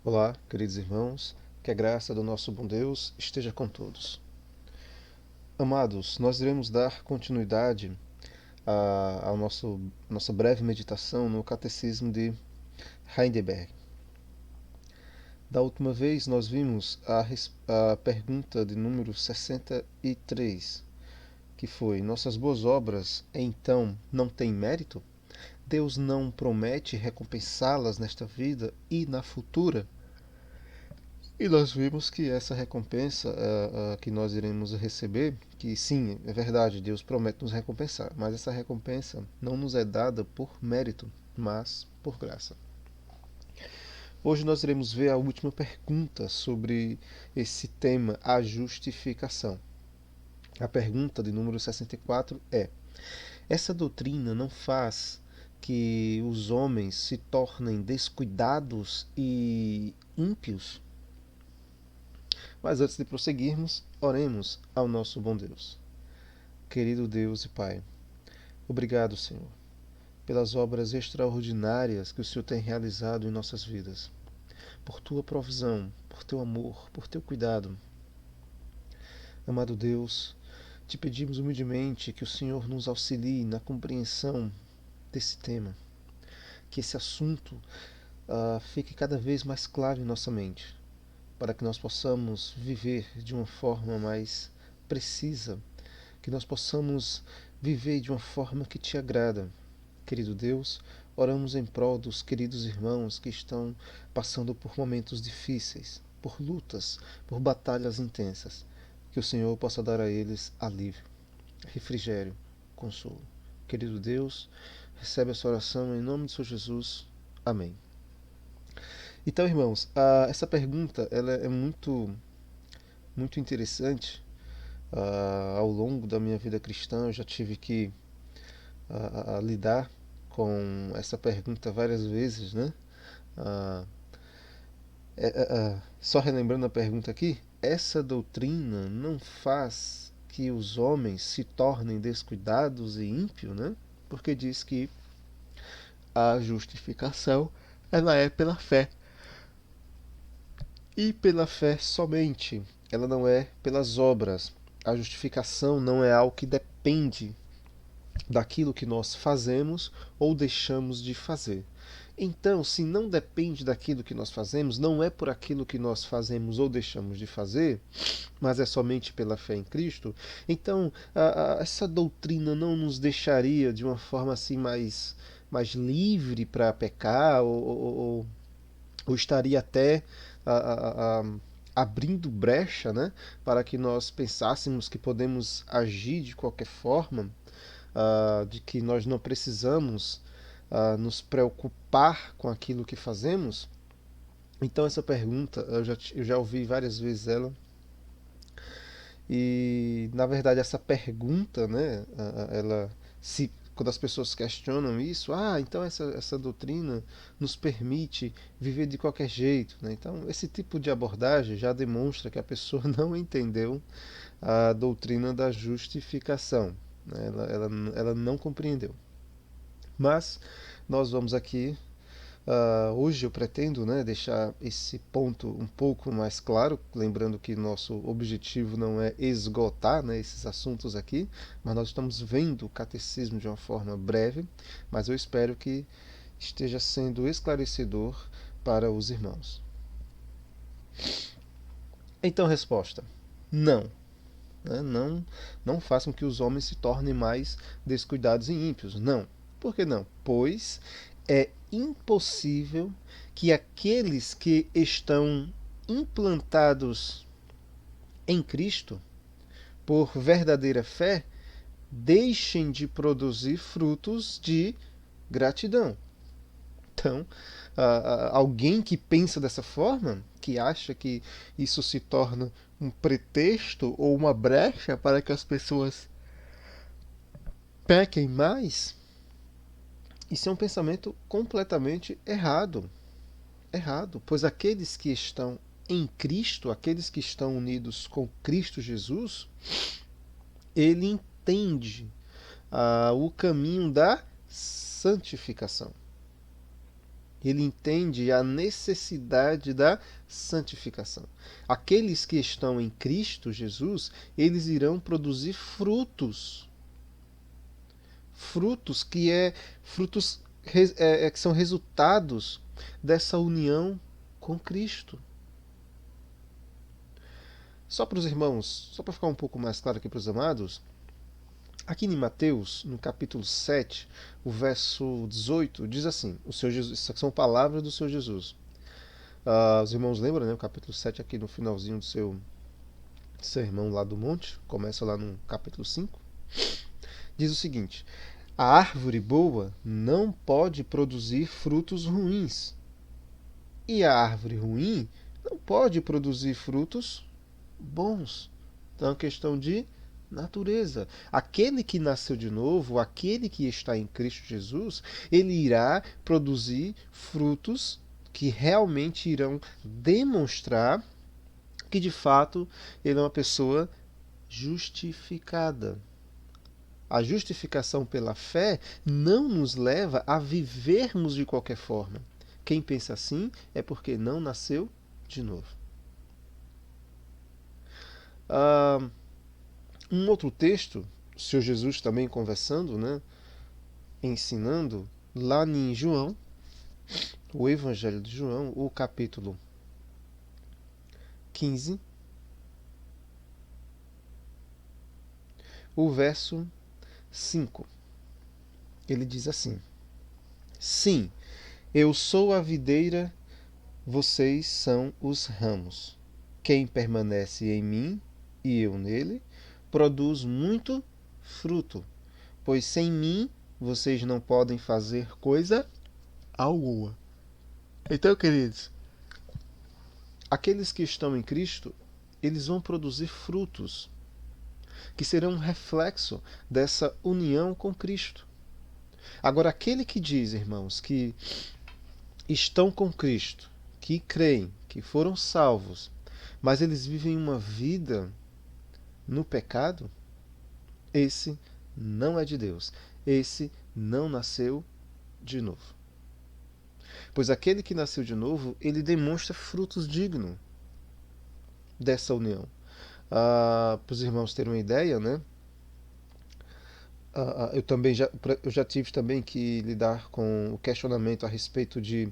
Olá, queridos irmãos, que a graça do nosso bom Deus esteja com todos. Amados, nós iremos dar continuidade à nossa breve meditação no Catecismo de Heidelberg. Da última vez nós vimos a pergunta de número 63, que foi: nossas boas obras então não têm mérito? Deus não promete recompensá-las nesta vida e na futura? E nós vimos que essa recompensa que nós iremos receber, que sim, é verdade, Deus promete nos recompensar, mas essa recompensa não nos é dada por mérito, mas por graça. Hoje nós iremos ver a última pergunta sobre esse tema, a justificação. A pergunta de número 64 é: essa doutrina não faz que os homens se tornem descuidados e ímpios? Mas antes de prosseguirmos, oremos ao nosso bom Deus. Querido Deus e Pai, obrigado, Senhor, pelas obras extraordinárias que o Senhor tem realizado em nossas vidas, por tua provisão, por teu amor, por teu cuidado. Amado Deus, te pedimos humildemente que o Senhor nos auxilie na compreensão desse tema, que esse assunto fique cada vez mais claro em nossa mente, para que nós possamos viver de uma forma mais precisa, que nós possamos viver de uma forma que te agrada. Querido Deus, oramos em prol dos queridos irmãos que estão passando por momentos difíceis, por lutas, por batalhas intensas. Que o Senhor possa dar a eles alívio, refrigério, consolo. Querido Deus, recebe essa oração em nome de Senhor Jesus. Amém. Então, irmãos, essa pergunta ela é muito interessante. Ao longo da minha vida cristã, eu já tive que lidar com essa pergunta várias vezes, né? Ah, Só relembrando a pergunta aqui, essa doutrina não faz que os homens se tornem descuidados e ímpios, né? Porque diz que a justificação ela é pela fé e pela fé somente. Ela não é pelas obras. A justificação não é algo que depende daquilo que nós fazemos ou deixamos de fazer. Então, se não depende daquilo que nós fazemos, não é por aquilo que nós fazemos ou deixamos de fazer, mas é somente pela fé em Cristo, então essa doutrina não nos deixaria de uma forma assim mais livre para pecar ou estaria até abrindo brecha, né, para que nós pensássemos que podemos agir de qualquer forma, de que nós não precisamos nos preocupar com aquilo que fazemos. Então essa pergunta eu já ouvi várias vezes ela, e na verdade essa pergunta, né, ela se quando as pessoas questionam isso, então essa doutrina nos permite viver de qualquer jeito, né? Então esse tipo de abordagem já demonstra que a pessoa não entendeu a doutrina da justificação, né? Ela não compreendeu. Mas nós vamos aqui, hoje eu pretendo, né, deixar esse ponto um pouco mais claro, lembrando que nosso objetivo não é esgotar, né, esses assuntos aqui, mas nós estamos vendo o catecismo de uma forma breve, mas eu espero que esteja sendo esclarecedor para os irmãos. Então, resposta: não. Né? Não façam que os homens se tornem mais descuidados e ímpios. Não. Por que não? Pois é impossível que aqueles que estão implantados em Cristo por verdadeira fé deixem de produzir frutos de gratidão. Então, alguém que pensa dessa forma, que acha que isso se torna um pretexto ou uma brecha para que as pessoas pequem mais, isso é um pensamento completamente errado. Errado, pois aqueles que estão em Cristo, aqueles que estão unidos com Cristo Jesus, ele entende o caminho da santificação. Ele entende a necessidade da santificação. Aqueles que estão em Cristo Jesus, eles irão produzir frutos. Frutos que que são resultados dessa união com Cristo. Só para os irmãos, só para ficar um pouco mais claro aqui para os amados, aqui em Mateus, no capítulo 7, o verso 18, diz assim, o Senhor Jesus, essas são palavras do Senhor Jesus. Os irmãos lembram, né, o capítulo 7 aqui no finalzinho do seu sermão lá do monte, começa lá no capítulo 5, diz o seguinte: a árvore boa não pode produzir frutos ruins, e a árvore ruim não pode produzir frutos bons. Então é uma questão de natureza. Aquele que nasceu de novo, aquele que está em Cristo Jesus, ele irá produzir frutos que realmente irão demonstrar que de fato ele é uma pessoa justificada. A justificação pela fé não nos leva a vivermos de qualquer forma. Quem pensa assim é porque não nasceu de novo. Um outro texto, o Senhor Jesus também conversando, né, ensinando, lá em João, o Evangelho de João, o capítulo 15, o verso 5. Ele diz assim: sim, eu sou a videira, vocês são os ramos. Quem permanece em mim e eu nele, produz muito fruto, pois sem mim vocês não podem fazer coisa alguma. Então, queridos, aqueles que estão em Cristo, eles vão produzir frutos que serão um reflexo dessa união com Cristo. Agora, aquele que diz, irmãos, que estão com Cristo, que creem, que foram salvos, mas eles vivem uma vida no pecado, esse não é de Deus. Esse não nasceu de novo. Pois aquele que nasceu de novo, ele demonstra frutos dignos dessa união. Para os irmãos terem uma ideia, né? Eu já tive também que lidar com o questionamento a respeito de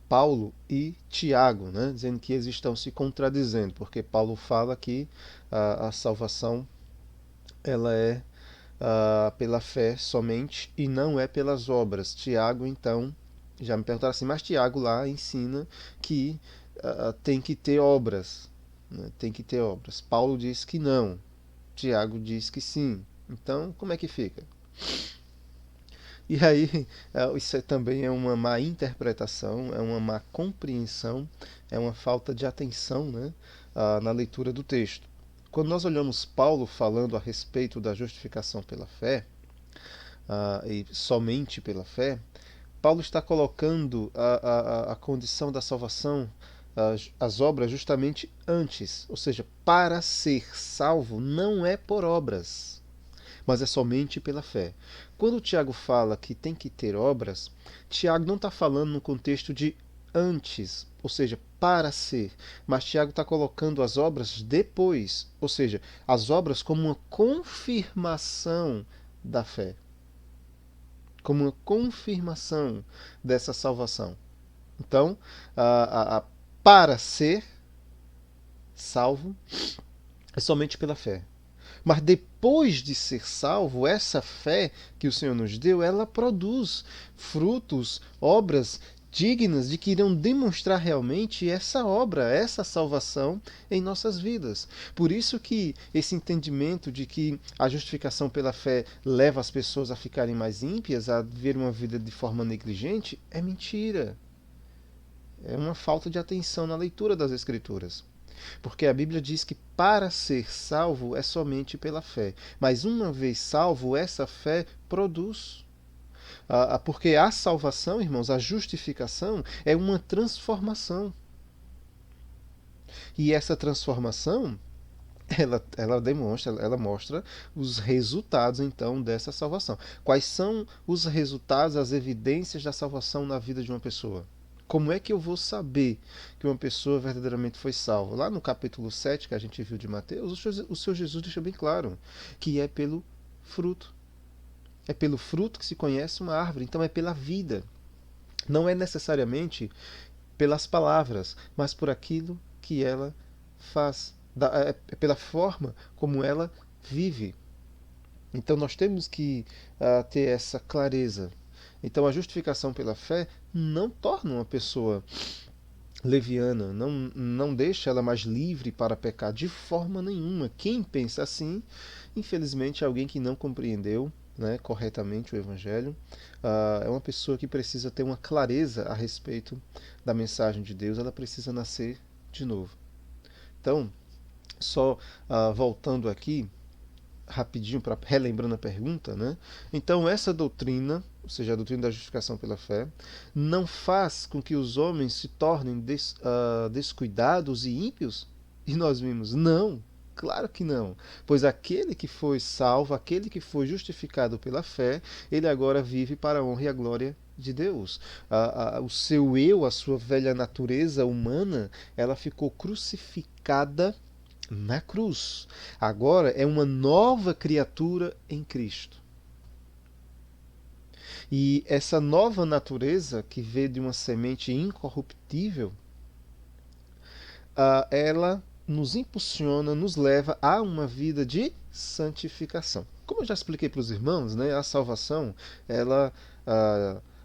Paulo e Tiago, né? Dizendo que eles estão se contradizendo, porque Paulo fala que a salvação ela é pela fé somente e não é pelas obras. Tiago, então, já me perguntaram assim, mas Tiago lá ensina que tem que ter obras, né? Tem que ter obras. Paulo diz que não, Tiago diz que sim. Então, como é que fica? E aí, isso também é uma má interpretação, é uma má compreensão, é uma falta de atenção, né, na leitura do texto. Quando nós olhamos Paulo falando a respeito da justificação pela fé, e somente pela fé, Paulo está colocando a condição da salvação, as obras, justamente antes. Ou seja, para ser salvo não é por obras, mas é somente pela fé. Quando o Tiago fala que tem que ter obras, Tiago não está falando no contexto de antes, ou seja, para ser, mas Tiago está colocando as obras depois, ou seja, as obras como uma confirmação da fé, como uma confirmação dessa salvação. Então, para ser salvo é somente pela fé. Mas depois de ser salvo, essa fé que o Senhor nos deu, ela produz frutos, obras dignas de que irão demonstrar realmente essa obra, essa salvação em nossas vidas. Por isso que esse entendimento de que a justificação pela fé leva as pessoas a ficarem mais ímpias, a viver uma vida de forma negligente, é mentira. É uma falta de atenção na leitura das Escrituras. Porque a Bíblia diz que para ser salvo é somente pela fé. Mas uma vez salvo, essa fé produz. Porque a salvação, irmãos, a justificação é uma transformação. E essa transformação, ela demonstra, ela mostra os resultados então dessa salvação. Quais são os resultados, as evidências da salvação na vida de uma pessoa? Como é que eu vou saber que uma pessoa verdadeiramente foi salva? Lá no capítulo 7 que a gente viu de Mateus, o Senhor Jesus deixa bem claro que é pelo fruto. É pelo fruto que se conhece uma árvore, então é pela vida. Não é necessariamente pelas palavras, mas por aquilo que ela faz, pela forma como ela vive. Então nós temos que ter essa clareza. Então a justificação pela fé não torna uma pessoa leviana, não deixa ela mais livre para pecar de forma nenhuma. Quem pensa assim, infelizmente, é alguém que não compreendeu, né, corretamente o Evangelho. É uma pessoa que precisa ter uma clareza a respeito da mensagem de Deus, ela precisa nascer de novo. Então, só voltando aqui, rapidinho, para relembrando a pergunta, né? Então essa doutrina, ou seja, a doutrina da justificação pela fé, não faz com que os homens se tornem descuidados e ímpios? E nós vimos, não, claro que não, pois aquele que foi salvo, aquele que foi justificado pela fé, ele agora vive para a honra e a glória de Deus. O seu eu, a sua velha natureza humana, ela ficou crucificada na cruz. Agora é uma nova criatura em Cristo. E essa nova natureza, que veio de uma semente incorruptível, ela nos impulsiona, nos leva a uma vida de santificação. Como eu já expliquei para os irmãos, né, a salvação ela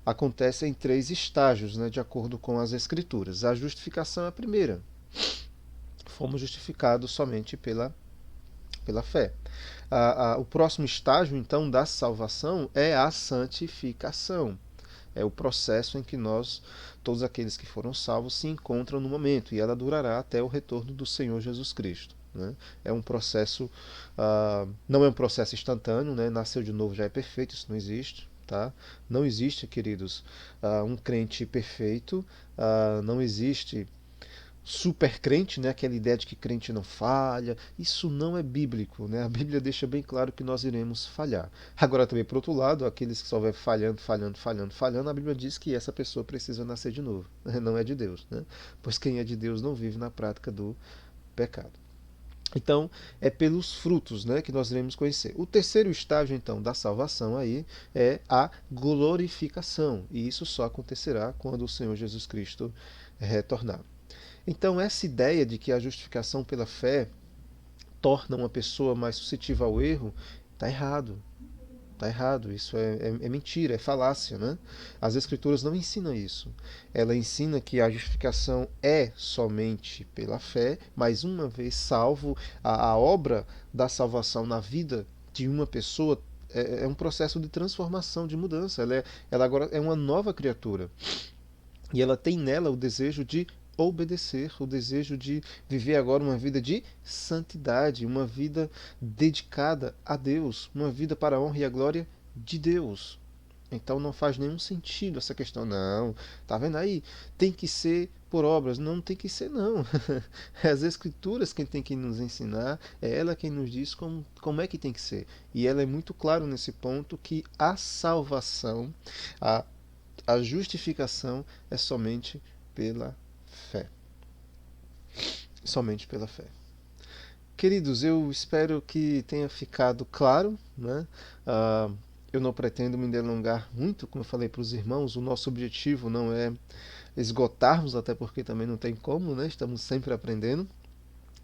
acontece em 3 estágios, né, de acordo com as Escrituras. A justificação é a primeira. Fomos justificados somente pela fé. O próximo estágio, então, da salvação é a santificação. É o processo em que todos aqueles que foram salvos, se encontram no momento, e ela durará até o retorno do Senhor Jesus Cristo. Né? É um processo, não é um processo instantâneo, né? Nasceu de novo já é perfeito, isso não existe. Tá? Não existe, queridos, um crente perfeito, não existe super crente, né? Aquela ideia de que crente não falha, isso não é bíblico, né? A Bíblia deixa bem claro que nós iremos falhar. Agora também, por outro lado, aqueles que só vai falhando, falhando, falhando, falhando, a Bíblia diz que essa pessoa precisa nascer de novo, né? Não é de Deus, né? Pois quem é de Deus não vive na prática do pecado. Então, é pelos frutos, né, que nós iremos conhecer. O terceiro estágio, então, da salvação aí é a glorificação. E isso só acontecerá quando o Senhor Jesus Cristo retornar. Então, essa ideia de que a justificação pela fé torna uma pessoa mais suscetível ao erro está errado. Está errado, isso é mentira, é falácia, né? As Escrituras não ensinam isso. Ela ensina que a justificação é somente pela fé, mas uma vez salvo, a obra da salvação na vida de uma pessoa é um processo de transformação, de mudança. Ela agora é uma nova criatura. E ela tem nela o desejo de obedecer, o desejo de viver agora uma vida de santidade, uma vida dedicada a Deus, uma vida para a honra e a glória de Deus. Então não faz nenhum sentido essa questão, não. Tá vendo aí? Tem que ser por obras. Não tem que ser, não. É as Escrituras quem tem que nos ensinar, é ela quem nos diz como é que tem que ser. E ela é muito clara nesse ponto que a salvação, a a justificação é somente pela fé. Somente pela fé. Queridos, eu espero que tenha ficado claro, né? Eu não pretendo me delongar muito, como eu falei para os irmãos, o nosso objetivo não é esgotarmos, até porque também não tem como, né? Estamos sempre aprendendo,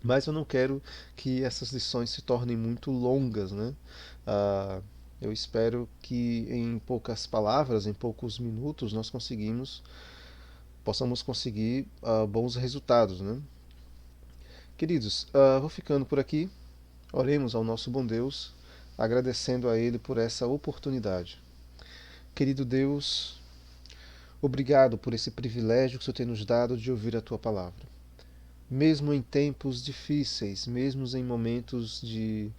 mas eu não quero que essas lições se tornem muito longas, né? Eu espero que em poucas palavras, em poucos minutos, nós possamos conseguir bons resultados, né? Queridos, vou ficando por aqui. Oremos ao nosso bom Deus, agradecendo a Ele por essa oportunidade. Querido Deus, obrigado por esse privilégio que o Senhor tem nos dado de ouvir a Tua palavra. Mesmo em tempos difíceis, mesmo em momentos de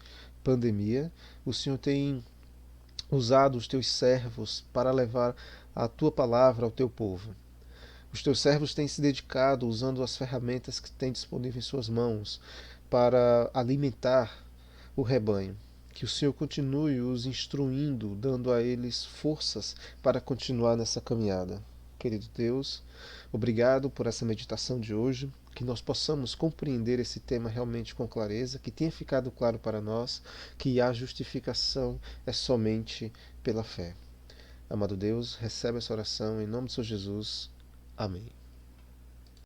pandemia, o Senhor tem usado os Teus servos para levar a Tua palavra ao Teu povo. Os teus servos têm se dedicado usando as ferramentas que têm disponível em suas mãos para alimentar o rebanho. Que o Senhor continue os instruindo, dando a eles forças para continuar nessa caminhada. Querido Deus, obrigado por essa meditação de hoje, que nós possamos compreender esse tema realmente com clareza, que tenha ficado claro para nós que a justificação é somente pela fé. Amado Deus, recebe essa oração em nome de Senhor Jesus. Amém.